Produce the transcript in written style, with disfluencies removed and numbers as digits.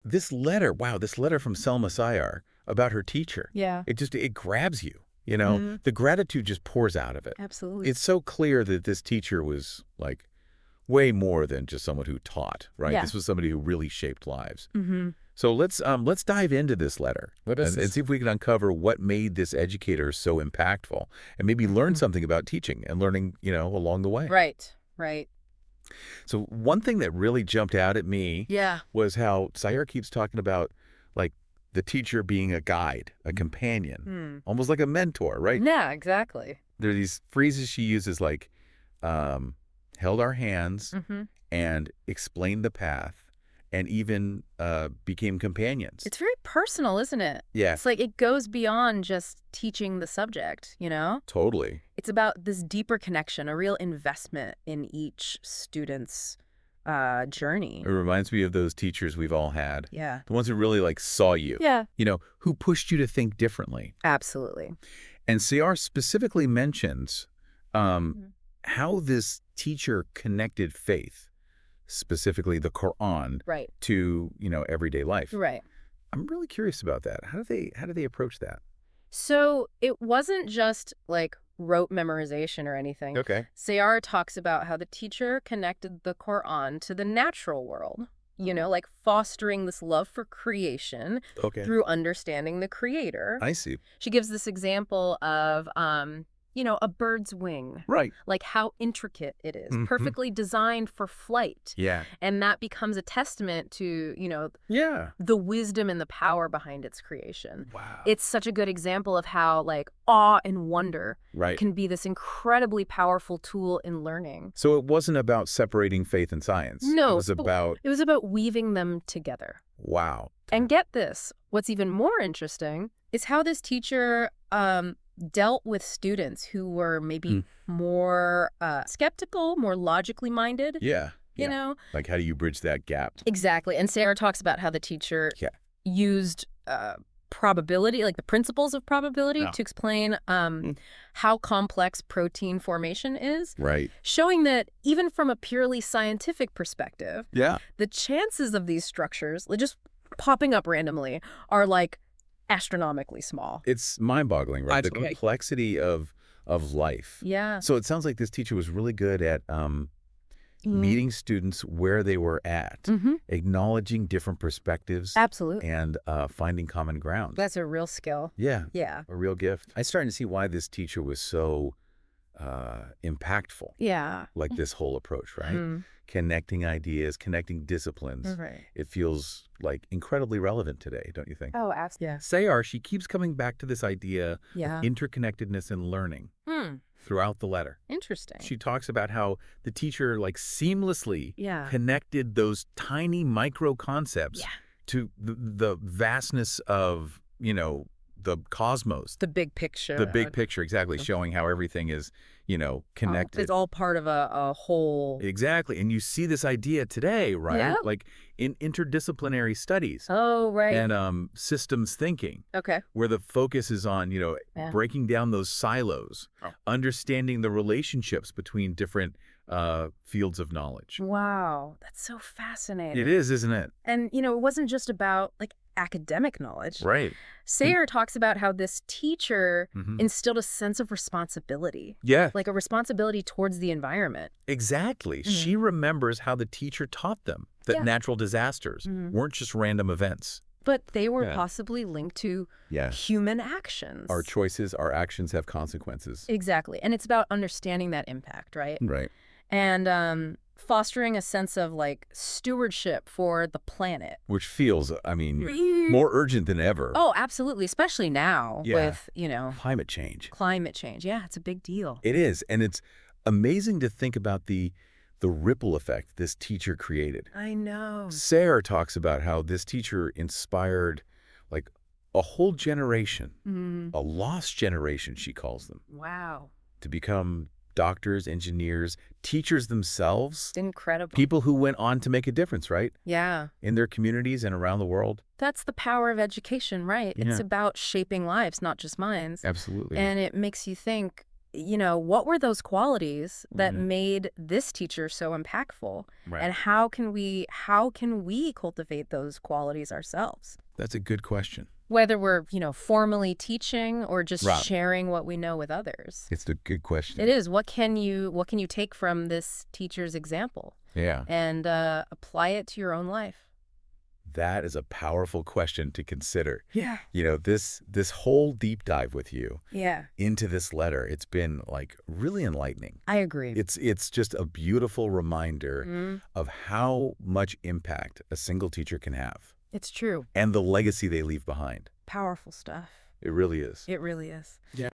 this letter, wow, this letter from Selma Sayar about her teacher. Yeah. It grabs you, you know? Mm-hmm. The gratitude just pours out of it. Absolutely. It's so clear that this teacher was like way more than just someone who taught, right? Yeah. This was somebody who really shaped lives. Mm-hmm. So let's dive into this letter and see if we can uncover what made this educator so impactful and maybe learn something about teaching and learning, you know, along the way. Right. Right. So one thing that really jumped out at me was how Sayar keeps talking about like the teacher being a guide, a companion, almost like a mentor, right? Yeah, exactly. There are these phrases she uses like held our hands and explained the path and even became companions. It's very personal, isn't it? Yeah. It's like it goes beyond just teaching the subject, you know? Totally. It's about this deeper connection, a real investment in each student's journey. It reminds me of those teachers we've all had. Yeah. The ones who really like saw you. Yeah. You know, who pushed you to think differently. Absolutely. And Sayar specifically mentions how this teacher connected faith, specifically the Quran, to, you know, everyday life. Right. I'm really curious about that. How do they approach that? So it wasn't just like rote memorization or anything. Okay. Sayar talks about how the teacher connected the Quran to the natural world, you know, like fostering this love for creation through understanding the creator. I see. She gives this example of, you know, a bird's wing. Right. Like how intricate it is, perfectly designed for flight. Yeah. And that becomes a testament to, you know, the wisdom and the power behind its creation. Wow. It's such a good example of how like awe and wonder can be this incredibly powerful tool in learning. So it wasn't about separating faith and science. No. It was about weaving them together. Wow. And get this, what's even more interesting is how this teacher dealt with students who were maybe more skeptical, more logically minded. Yeah. You know? Like, how do you bridge that gap? Exactly. And Sayar talks about how the teacher used probability, like the principles of probability, to explain how complex protein formation is. Right. Showing that even from a purely scientific perspective, the chances of these structures just popping up randomly are like astronomically small. It's mind-boggling, right? The complexity of life. Yeah. So it sounds like this teacher was really good at meeting students where they were at, acknowledging different perspectives. Absolutely. And finding common ground. That's a real skill. Yeah. Yeah. A real gift. I'm starting to see why this teacher was so impactful. Yeah. Like this whole approach, right? Connecting ideas, connecting disciplines. Right. It feels like incredibly relevant today, don't you think? Oh, absolutely. Yeah. Sayar, she keeps coming back to this idea of interconnectedness and learning throughout the letter. Interesting. She talks about how the teacher like seamlessly connected those tiny micro concepts to the vastness of, you know, the cosmos. The big picture. The big picture, exactly, showing how everything is, you know, connected. It's all part of a whole. Exactly. And you see this idea today, right? Yeah. Like in interdisciplinary studies. Oh, right. And systems thinking. Okay. Where the focus is on, you know, breaking down those silos, understanding the relationships between different fields of knowledge. Wow. That's so fascinating. It is, isn't it? And, you know, it wasn't just about like academic knowledge. Right. Sayar talks about how this teacher instilled a sense of responsibility. Yeah. Like a responsibility towards the environment. Exactly. She remembers how the teacher taught them that natural disasters weren't just random events. But they were possibly linked to human actions. Our choices, our actions have consequences. Exactly. And it's about understanding that impact, right? Right. And fostering a sense of like stewardship for the planet. Which feels, I mean, more urgent than ever. Oh, absolutely. Especially now with, you know. Climate change. Climate change. Yeah, it's a big deal. It is. And it's amazing to think about the ripple effect this teacher created. I know. Sayar talks about how this teacher inspired like a whole generation, a lost generation, she calls them. Wow. To become doctors, engineers, teachers themselves. Incredible. People who went on to make a difference, right? Yeah. In their communities and around the world. That's the power of education, right? Yeah. It's about shaping lives, not just minds. Absolutely. And it makes you think, what were those qualities that made this teacher so impactful? Right. And how can we cultivate those qualities ourselves? That's a good question. Whether we're, formally teaching or just sharing what we know with others. It's a good question. It is. What can you take from this teacher's example? Yeah. And apply it to your own life? That is a powerful question to consider. Yeah. This whole deep dive with you into this letter, it's been like really enlightening. I agree. It's just a beautiful reminder of how much impact a single teacher can have. It's true. And the legacy they leave behind. Powerful stuff. It really is. It really is. Yeah.